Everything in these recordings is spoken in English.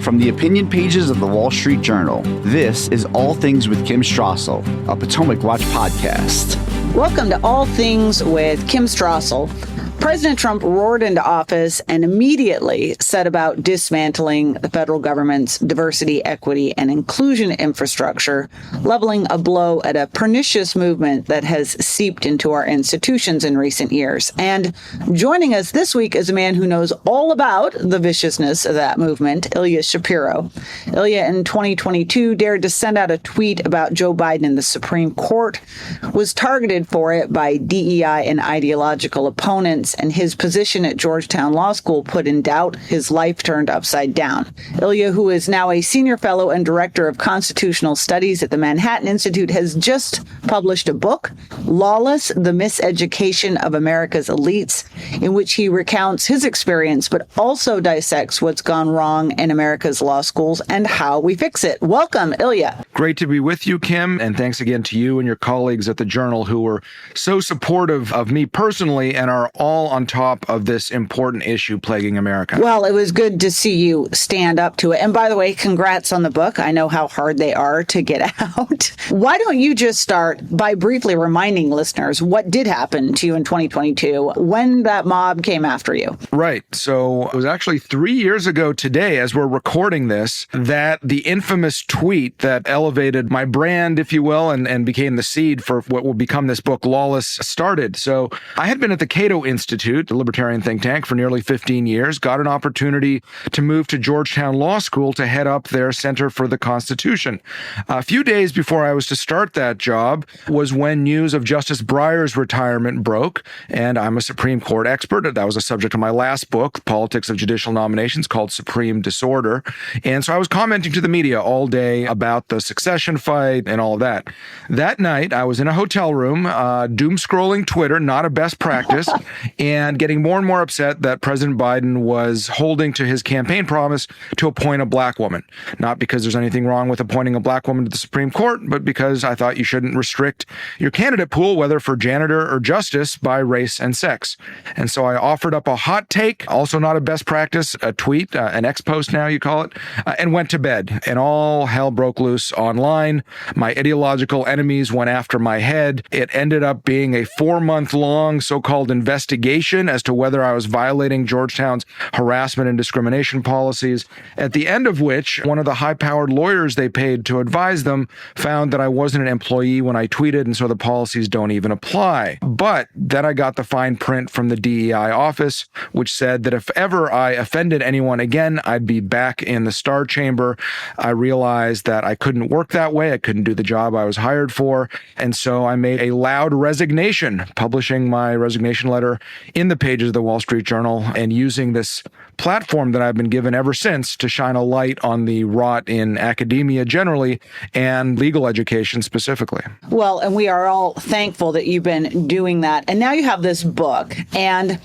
From the opinion pages of the Wall Street Journal, this is All Things with Kim Strassel, a Potomac Watch podcast. Welcome to All Things with Kim Strassel. President Trump roared into office and immediately set about dismantling the federal government's diversity, equity, and inclusion infrastructure, leveling a blow at a pernicious movement that has seeped into our institutions in recent years. And joining us this week is a man who knows all about the viciousness of that movement, Ilya Shapiro. Ilya, in 2022, dared to send out a tweet about Joe Biden in the Supreme Court, was targeted for it by DEI and ideological opponents, and his position at Georgetown Law School put in doubt. His life turned upside down. Ilya, who is now a senior fellow and director of constitutional studies at the Manhattan Institute, has just published a book, Lawless: The Miseducation of America's Elites, in which he recounts his experience, but also dissects what's gone wrong in America's law schools and how we fix it. Welcome, Ilya. Great to be with you, Kim, and thanks again to you and your colleagues at the Journal who were so supportive of me personally and are all on top of this important issue plaguing America. Well, it was good to see you stand up to it. And by the way, congrats on the book. I know how hard they are to get out. Why don't you just start by briefly reminding listeners what did happen to you in 2022 when that mob came after you? Right. So it was actually 3 years ago today, as we're recording this, that the infamous tweet that elevated my brand, if you will, and became the seed for what will become this book, Lawless, started. So I had been at the Cato Institute, the libertarian think tank, for nearly 15 years, got an opportunity to move to Georgetown Law School to head up their Center for the Constitution. A few days before I was to start that job was when news of Justice Breyer's retirement broke, and I'm a Supreme Court expert. That was a subject of my last book, Politics of Judicial Nominations, called Supreme Disorder. And so I was commenting to the media all day about the succession fight and all of that. That night, I was in a hotel room, doom-scrolling Twitter, not a best practice, and getting more and more upset that President Biden was holding to his campaign promise to appoint a black woman. Not because there's anything wrong with appointing a black woman to the Supreme Court, but because I thought you shouldn't restrict your candidate pool, whether for janitor or justice, by race and sex. And so I offered up a hot take, also not a best practice, a tweet, an ex-post now you call it, and went to bed. And all hell broke loose online. My ideological enemies went after my head. It ended up being a 4-month-long so-called investigation as to whether I was violating Georgetown's harassment and discrimination policies, at the end of which one of the high-powered lawyers they paid to advise them found that I wasn't an employee when I tweeted, and so the policies don't even apply. But then I got the fine print from the DEI office, which said that if ever I offended anyone again, I'd be back in the Star Chamber. I realized that I couldn't work that way. I couldn't do the job I was hired for. And so I made a loud resignation, publishing my resignation letter in the pages of the Wall Street Journal and using this platform that I've been given ever since to shine a light on the rot in academia generally and legal education specifically. Well, and we are all thankful that you've been doing that. And now you have this book. And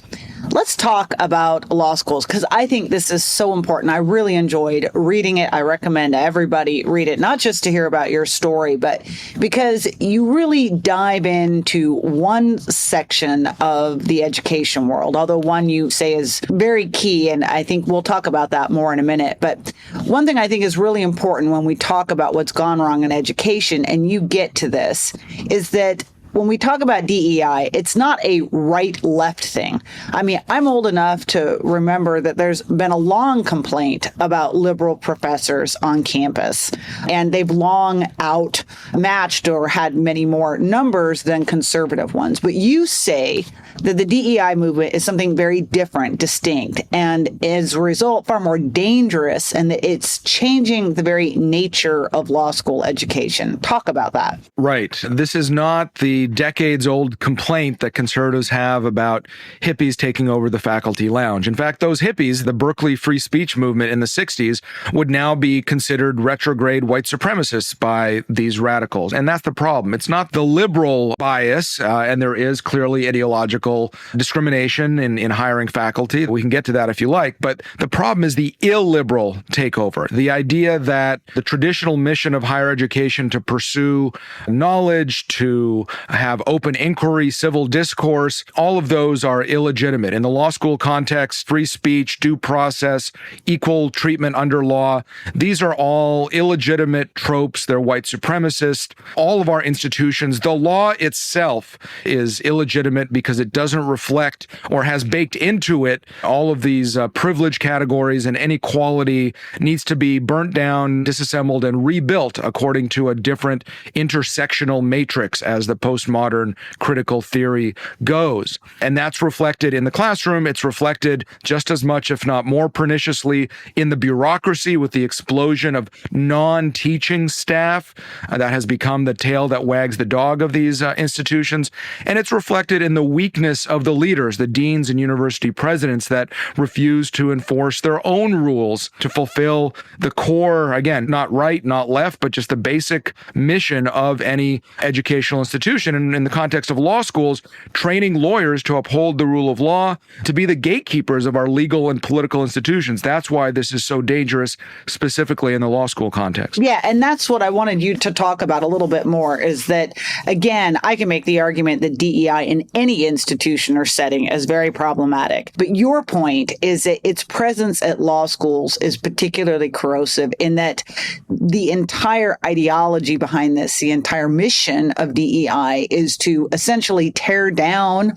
let's talk about law schools, because I think this is so important. I really enjoyed reading it. I recommend everybody read it, not just to hear about your story, but because you really dive into one section of the education world, although one you say is very key, and I think we'll talk about that more in a minute. But one thing I think is really important when we talk about what's gone wrong in education, and you get to this, is that when we talk about DEI, it's not a right-left thing. I mean, I'm old enough to remember that there's been a long complaint about liberal professors on campus, and they've long outmatched or had many more numbers than conservative ones. But you say that the DEI movement is something very different, distinct, and as a result, far more dangerous, and that it's changing the very nature of law school education. Talk about that. Right. This is not the decades-old complaint that conservatives have about hippies taking over the faculty lounge. In fact, those hippies, the Berkeley free speech movement in the 60s, would now be considered retrograde white supremacists by these radicals. And that's the problem. It's not the liberal bias, and there is clearly ideological discrimination in hiring faculty. We can get to that if you like. But the problem is the illiberal takeover. The idea that the traditional mission of higher education to pursue knowledge, to have open inquiry, civil discourse. All of those are illegitimate. In the law school context, free speech, due process, equal treatment under law, these are all illegitimate tropes. They're white supremacist. All of our institutions, the law itself is illegitimate because it doesn't reflect or has baked into it all of these privilege categories, and inequality needs to be burnt down, disassembled, and rebuilt according to a different intersectional matrix, as the postmodern critical theory goes. And that's reflected in the classroom. It's reflected just as much, if not more perniciously, in the bureaucracy with the explosion of non-teaching staff. That has become the tail that wags the dog of these institutions. And it's reflected in the weakness of the leaders, the deans and university presidents that refuse to enforce their own rules to fulfill the core, again, not right, not left, but just the basic mission of any educational institution. And in the context of law schools, training lawyers to uphold the rule of law, to be the gatekeepers of our legal and political institutions. That's why this is so dangerous, specifically in the law school context. Yeah, and that's what I wanted you to talk about a little bit more, is that, again, I can make the argument that DEI in any institution or setting is very problematic. But your point is that its presence at law schools is particularly corrosive in that the entire ideology behind this, the entire mission of DEI is to essentially tear down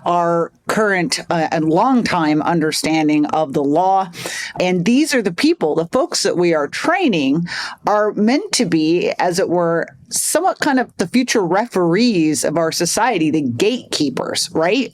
our current and longtime understanding of the law. And these are the people, the folks that we are training are meant to be, as it were, somewhat kind of the future referees of our society, the gatekeepers, right?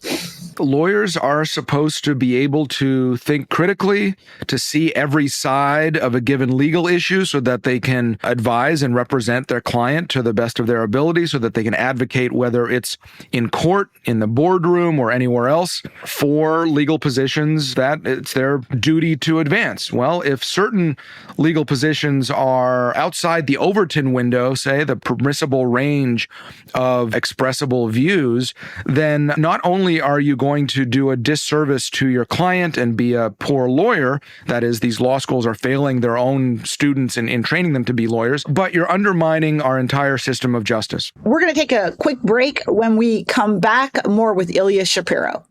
Lawyers are supposed to be able to think critically, to see every side of a given legal issue so that they can advise and represent their client to the best of their ability, so that they can advocate, whether it's in court, in the boardroom, or anywhere else, for legal positions that it's their duty to advance. Well, if certain legal positions are outside the Overton window, say the permissible range of expressible views, then not only are you going to do a disservice to your client and be a poor lawyer, that is, these law schools are failing their own students in training them to be lawyers, but you're undermining our entire system of justice. We're going to take a quick break. When we come back, more with Ilya Shapiro.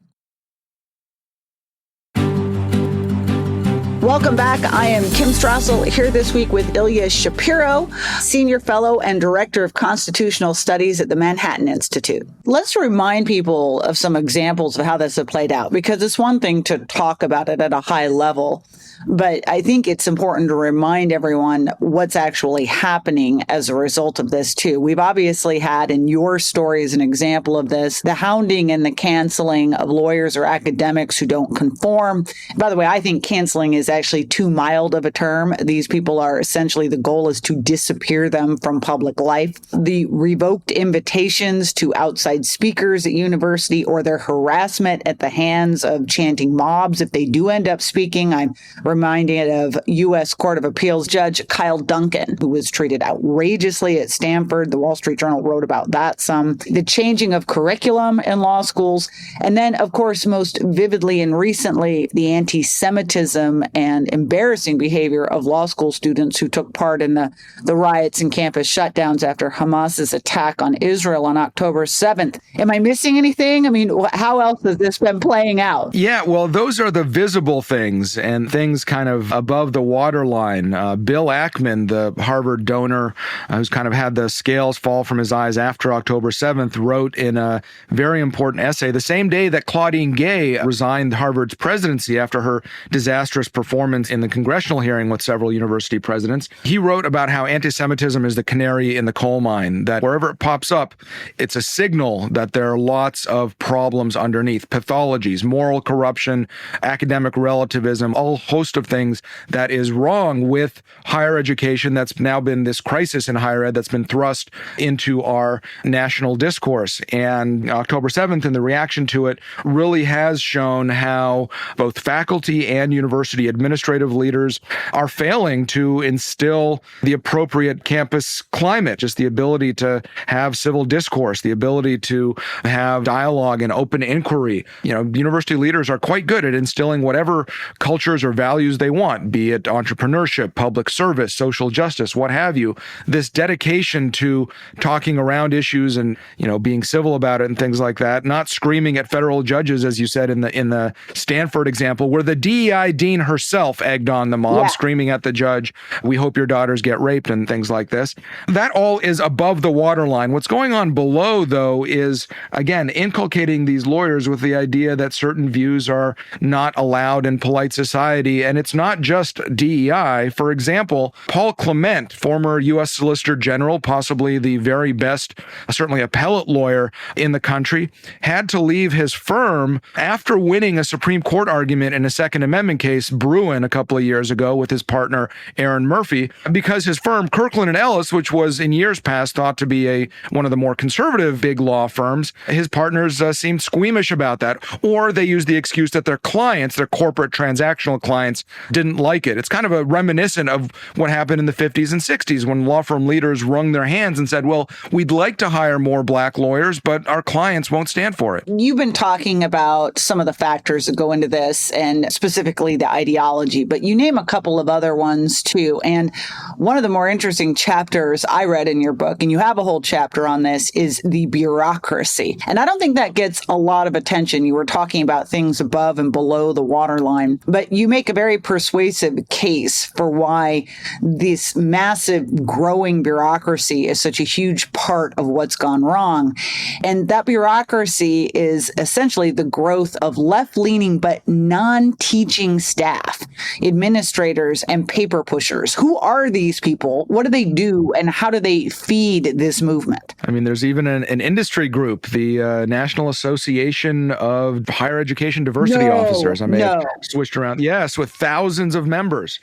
Welcome back. I am Kim Strassel, here this week with Ilya Shapiro, Senior Fellow and Director of Constitutional Studies at the Manhattan Institute. Let's remind people of some examples of how this has played out, because it's one thing to talk about it at a high level, but I think it's important to remind everyone what's actually happening as a result of this, too. We've obviously had, in your story as an example of this, the hounding and the canceling of lawyers or academics who don't conform. By the way, I think canceling is actually too mild of a term. These people are essentially, the goal is to disappear them from public life. The revoked invitations to outside speakers at university, or their harassment at the hands of chanting mobs if they do end up speaking. I'm reminded of U.S. Court of Appeals Judge Kyle Duncan, who was treated outrageously at Stanford. The Wall Street Journal wrote about that some. The changing of curriculum in law schools. And then, of course, most vividly and recently, the anti-Semitism and embarrassing behavior of law school students who took part in the riots and campus shutdowns after Hamas's attack on Israel on October 7th. Am I missing anything? I mean, how else has this been playing out? Yeah, well, those are the visible things, and things kind of above the waterline. Bill Ackman, the Harvard donor who's kind of had the scales fall from his eyes after October 7th, wrote in a very important essay the same day that Claudine Gay resigned Harvard's presidency after her disastrous performance in the congressional hearing with several university presidents. He wrote about how anti-Semitism is the canary in the coal mine, that wherever it pops up, it's a signal that there are lots of problems underneath, pathologies, moral corruption, academic relativism, all host of things that is wrong with higher education. That's now been this crisis in higher ed that's been thrust into our national discourse. And October 7th and the reaction to it really has shown how both faculty and university administrative leaders are failing to instill the appropriate campus climate, just the ability to have civil discourse, the ability to have dialogue and open inquiry. You know, university leaders are quite good at instilling whatever cultures or values values they want, be it entrepreneurship, public service, social justice, what have you. This dedication to talking around issues and, being civil about it and things like that, not screaming at federal judges, as you said in the Stanford example, where the DEI dean herself egged on the mob, screaming at the judge, "We hope your daughters get raped," and things like this. That all is above the waterline. What's going on below, though, is, again, inculcating these lawyers with the idea that certain views are not allowed in polite society. And it's not just DEI. For example, Paul Clement, former U.S. Solicitor General, possibly the very best, certainly appellate lawyer in the country, had to leave his firm after winning a Supreme Court argument in a Second Amendment case, Bruin, a couple of years ago with his partner, Aaron Murphy, because his firm, Kirkland & Ellis, which was in years past thought to be one of the more conservative big law firms, his partners seemed squeamish about that, or they used the excuse that their clients, their corporate transactional clients, didn't like it. It's kind of a reminiscent of what happened in the 50s and 60s when law firm leaders wrung their hands and said, well, we'd like to hire more black lawyers, but our clients won't stand for it. You've been talking about some of the factors that go into this and specifically the ideology, but you name a couple of other ones too. And one of the more interesting chapters I read in your book, and you have a whole chapter on this, is the bureaucracy. And I don't think that gets a lot of attention. You were talking about things above and below the waterline, but you make a very persuasive case for why this massive growing bureaucracy is such a huge part of what's gone wrong. And that bureaucracy is essentially the growth of left-leaning but non-teaching staff, administrators, and paper pushers. Who are these people? What do they do? And how do they feed this movement? I mean, there's even an industry group, the National Association of Higher Education Diversity Officers. I may have switched around. Yes, with thousands of members.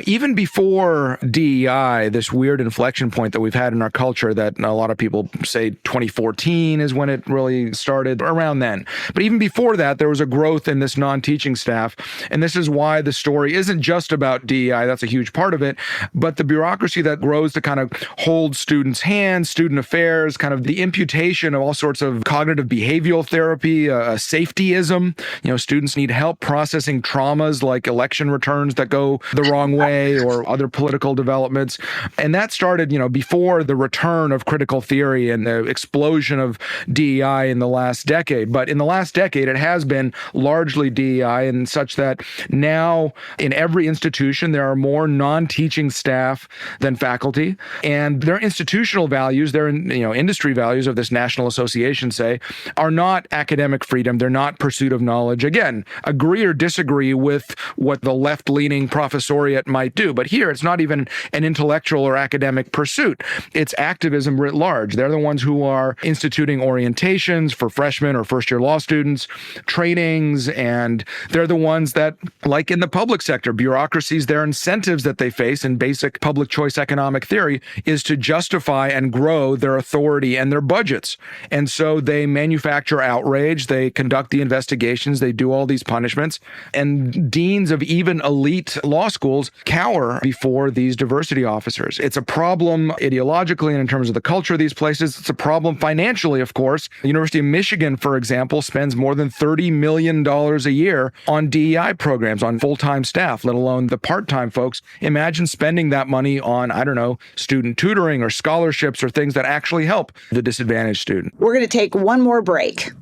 Even before DEI, this weird inflection point that we've had in our culture that a lot of people say 2014 is when it really started, around then. But even before that, there was a growth in this non-teaching staff. And this is why the story isn't just about DEI. That's a huge part of it. But the bureaucracy that grows to kind of hold students' hands, student affairs, kind of the imputation of all sorts of cognitive behavioral therapy, safetyism. Students need help processing traumas like election returns that go the wrong way or other political developments. And that started, before the return of critical theory and the explosion of DEI in the last decade. But in the last decade, it has been largely DEI, and such that now in every institution, there are more non-teaching staff than faculty. And their institutional values, their industry values of this national association, say, are not academic freedom. They're not pursuit of knowledge. Again, agree or disagree with what the left-leaning professoriate might do. But here, it's not even an intellectual or academic pursuit. It's activism writ large. They're the ones who are instituting orientations for freshmen or first-year law students, trainings, and they're the ones that, like in the public sector, bureaucracies, their incentives that they face in basic public choice economic theory is to justify and grow their authority and their budgets. And so they manufacture outrage, they conduct the investigations, they do all these punishments, and deans of even elite law schools cower before these diversity officers. It's a problem ideologically and in terms of the culture of these places. It's a problem financially, of course. The University of Michigan, for example, spends more than $30 million a year on DEI programs, on full-time staff, let alone the part-time folks. Imagine spending that money on, student tutoring or scholarships or things that actually help the disadvantaged student. We're going to take one more break.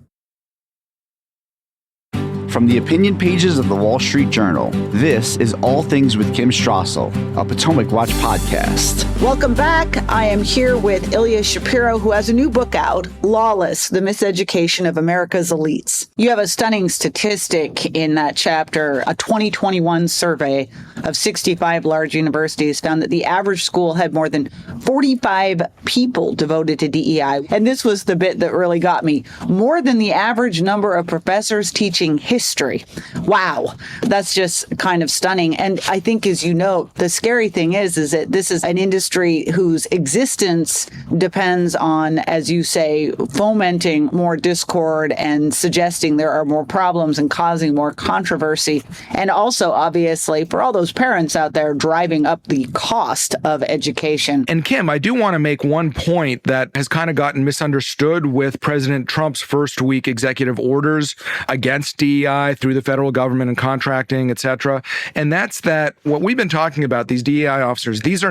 From the opinion pages of the Wall Street Journal, this is All Things with Kim Strassel, a Potomac Watch podcast. Welcome back. I am here with Ilya Shapiro, who has a new book out, Lawless, The Miseducation of America's Elites. You have a stunning statistic in that chapter. A 2021 survey of 65 large universities found that the average school had more than 45 people devoted to DEI. And this was the bit that really got me. More than the average number of professors teaching history. Wow. That's just kind of stunning. And I think, as you know, the scary thing is that this is an industry whose existence depends on, as you say, fomenting more discord and suggesting there are more problems and causing more controversy. And also, obviously, for all those parents out there, driving up the cost of education. And Kim, I do want to make one point that has kind of gotten misunderstood with President Trump's first week executive orders against DEI DEI through the federal government and contracting, et cetera. And that's that what we've been talking about, these DEI officers, these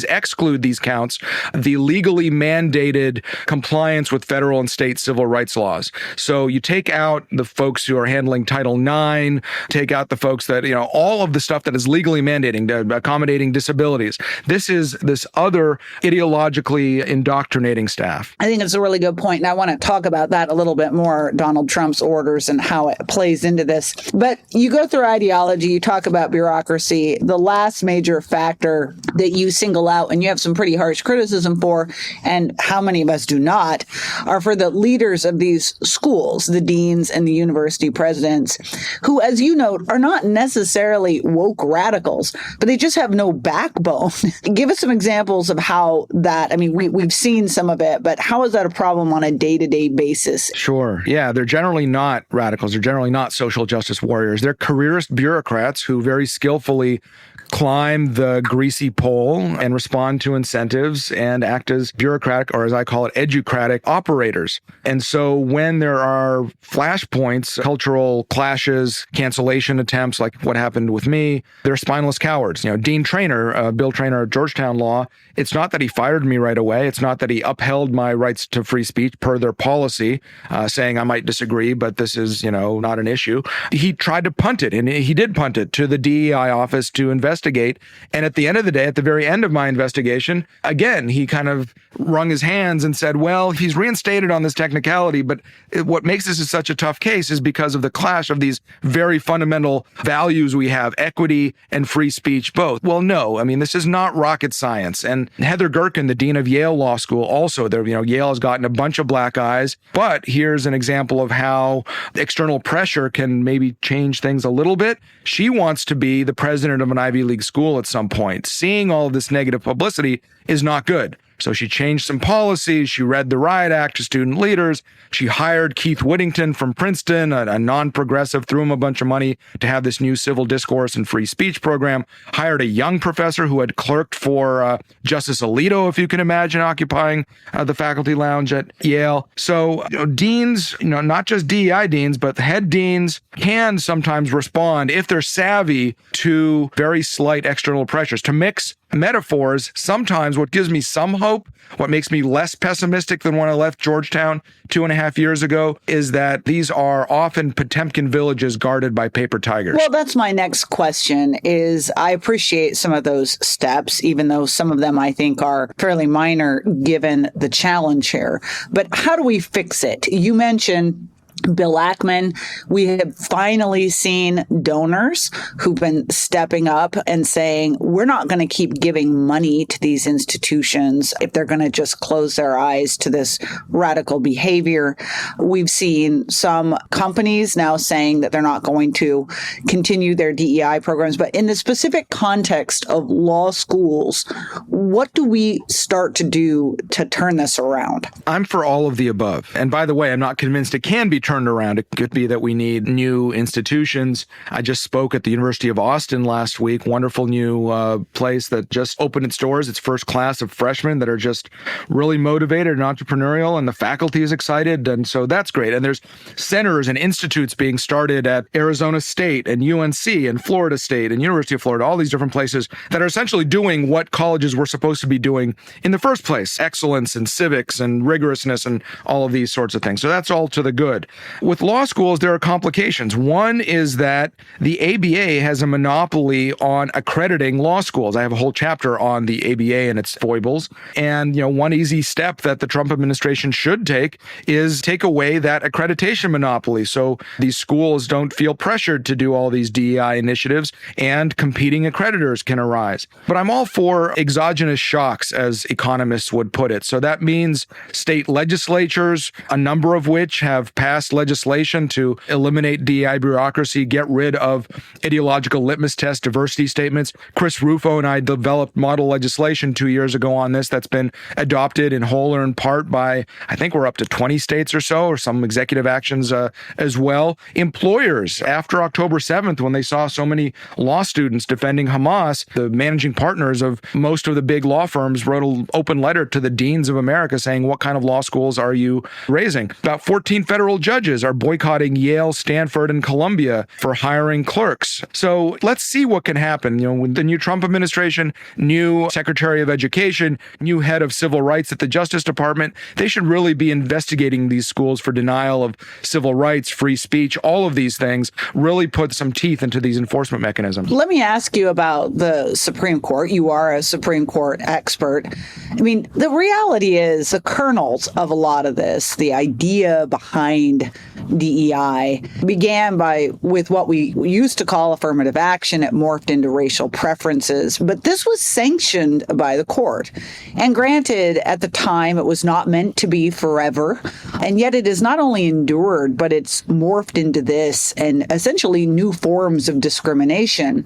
exclude these counts, the legally mandated compliance with federal and state civil rights laws. So you take out the folks who are handling Title IX, take out the folks that, all of the stuff that is legally mandating, accommodating disabilities. This is this other ideologically indoctrinating staff. I think it's a really good point, and I want to talk about that a little bit more, Donald Trump's orders and how it plays into this. But you go through ideology, you talk about bureaucracy. The last major factor that you single out, and you have some pretty harsh criticism for, and how many of us do not, are for the leaders of these schools, the deans and the university presidents, who, as you note, are not necessarily woke radicals, but they just have no backbone. Give us some examples of how that, we've seen some of it, but how is that a problem on a day-to-day basis? Sure. Yeah, they're generally not radicals. They're generally not social justice warriors. They're careerist bureaucrats who very skillfully climb the greasy pole and respond to incentives and act as bureaucratic, or as I call it, educratic operators. And so when there are flashpoints, cultural clashes, cancellation attempts, like what happened with me, they're spineless cowards. Dean Traynor, Bill Traynor at Georgetown Law, it's not that he fired me right away. It's not that he upheld my rights to free speech per their policy, saying I might disagree, but this is, not an issue. He tried to punt it, and he did punt it to the DEI office to investigate. And at the end of the day, at the very end of my investigation, again, he kind of wrung his hands and said, well, he's reinstated on this technicality, but what makes this such a tough case is because of the clash of these very fundamental values we have, equity and free speech both. Well, no, this is not rocket science. And Heather Gerken, the dean of Yale Law School, also there, Yale has gotten a bunch of black eyes, but here's an example of how external pressure can maybe change things a little bit. She wants to be the president of an Ivy League school at some point. Seeing all of this negative publicity is not good. So she changed some policies. She read the Riot Act to student leaders. She hired Keith Whittington from Princeton, a non-progressive, threw him a bunch of money to have this new civil discourse and free speech program, hired a young professor who had clerked for Justice Alito, if you can imagine, occupying the faculty lounge at Yale. So deans, not just DEI deans, but head deans can sometimes respond, if they're savvy, to very slight external pressures. To mix metaphors, sometimes what gives me some hope, what makes me less pessimistic than when I left Georgetown 2.5 years ago, is that these are often Potemkin villages guarded by paper tigers. Well, that's my next question. Is I appreciate some of those steps, even though some of them I think are fairly minor given the challenge here. But how do we fix it? You mentioned Bill Ackman. We have finally seen donors who've been stepping up and saying, we're not going to keep giving money to these institutions if they're going to just close their eyes to this radical behavior. We've seen some companies now saying that they're not going to continue their DEI programs. But in the specific context of law schools, what do we start to do to turn this around? I'm for all of the above. And by the way, I'm not convinced it can be turned around. It could be that we need new institutions. I just spoke at the University of Austin last week, wonderful new place that just opened its doors, its first class of freshmen that are just really motivated and entrepreneurial, and the faculty is excited. And so that's great. And there's centers and institutes being started at Arizona State and UNC and Florida State and University of Florida, all these different places that are essentially doing what colleges were supposed to be doing in the first place, excellence and civics and rigorousness and all of these sorts of things. So that's all to the good. With law schools, there are complications. One is that the ABA has a monopoly on accrediting law schools. I have a whole chapter on the ABA and its foibles. And, one easy step that the Trump administration should take is take away that accreditation monopoly so these schools don't feel pressured to do all these DEI initiatives and competing accreditors can arise. But I'm all for exogenous shocks, as economists would put it. So that means state legislatures, a number of which have passed legislation to eliminate DEI bureaucracy, get rid of ideological litmus test diversity statements. Chris Rufo and I developed model legislation 2 years ago on this that's been adopted in whole or in part by, I think we're up to 20 states or so, or some executive actions as well. Employers, after October 7th, when they saw so many law students defending Hamas, the managing partners of most of the big law firms wrote an open letter to the deans of America saying, what kind of law schools are you raising? About 14 federal judges judges are boycotting Yale, Stanford, and Columbia for hiring clerks. So let's see what can happen. With the new Trump administration, new Secretary of Education, new head of civil rights at the Justice Department, they should really be investigating these schools for denial of civil rights, free speech, all of these things, really put some teeth into these enforcement mechanisms. Let me ask you about the Supreme Court. You are a Supreme Court expert. I mean, the reality is the kernels of a lot of this, the idea behind DEI, began with what we used to call affirmative action. It morphed into racial preferences, but this was sanctioned by the court. And granted, at the time, it was not meant to be forever. And yet it is not only endured, but it's morphed into this and essentially new forms of discrimination.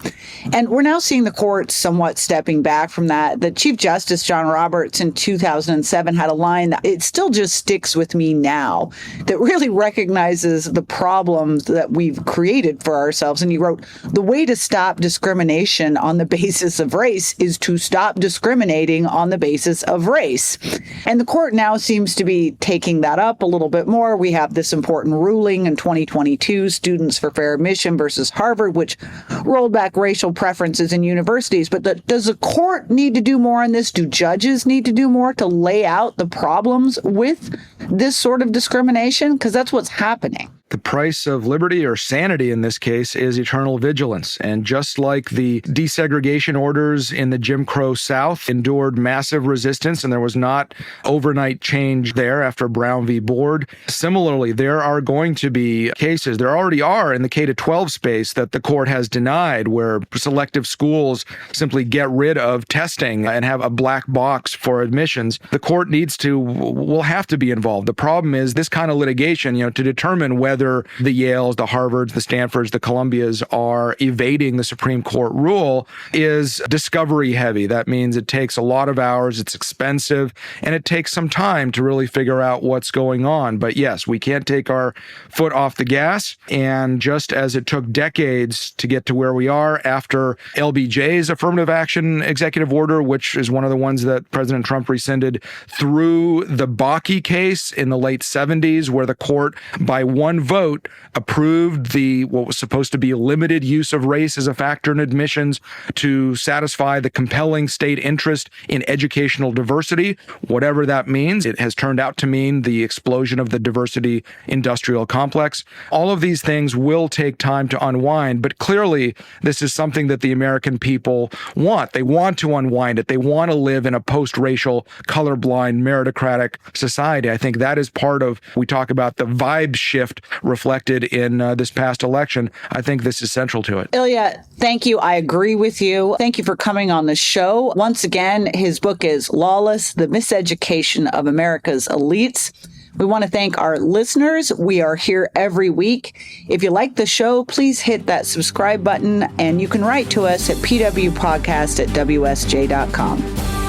And we're now seeing the court somewhat stepping back from that. The Chief Justice, John Roberts, in 2007 had a line that it still just sticks with me now, that really recognizes the problems that we've created for ourselves. And he wrote, "The way to stop discrimination on the basis of race is to stop discriminating on the basis of race." And the court now seems to be taking that up a little bit more. We have this important ruling in 2022, Students for Fair Admission versus Harvard, which rolled back racial preferences in universities. But does the court need to do more on this? Do judges need to do more to lay out the problems with this sort of discrimination? Because that's what's happening. The price of liberty, or sanity in this case, is eternal vigilance. And just like the desegregation orders in the Jim Crow South endured massive resistance, and there was not overnight change there after Brown v. Board, similarly, there are going to be cases, there already are in the K-12 space, that the court has denied, where selective schools simply get rid of testing and have a black box for admissions. The court will have to be involved. The problem is this kind of litigation, to determine whether the Yales, the Harvards, the Stanfords, the Columbias are evading the Supreme Court rule is discovery heavy. That means it takes a lot of hours, it's expensive, and it takes some time to really figure out what's going on. But yes, we can't take our foot off the gas. And just as it took decades to get to where we are after LBJ's affirmative action executive order, which is one of the ones that President Trump rescinded, through the Bakke case in the late 70s, where the court, by one vote, approved what was supposed to be limited use of race as a factor in admissions to satisfy the compelling state interest in educational diversity, whatever that means. It has turned out to mean the explosion of the diversity industrial complex. All of these things will take time to unwind, but clearly this is something that the American people want. They want to unwind it. They want to live in a post-racial, colorblind, meritocratic society. I think that is part of, we talk about the vibe shift reflected in this past election. I think this is central to it. Ilya, thank you. I agree with you. Thank you for coming on the show. Once again, his book is Lawless, The Miseducation of America's Elites. We want to thank our listeners. We are here every week. If you like the show, please hit that subscribe button, and you can write to us at pwpodcast@wsj.com.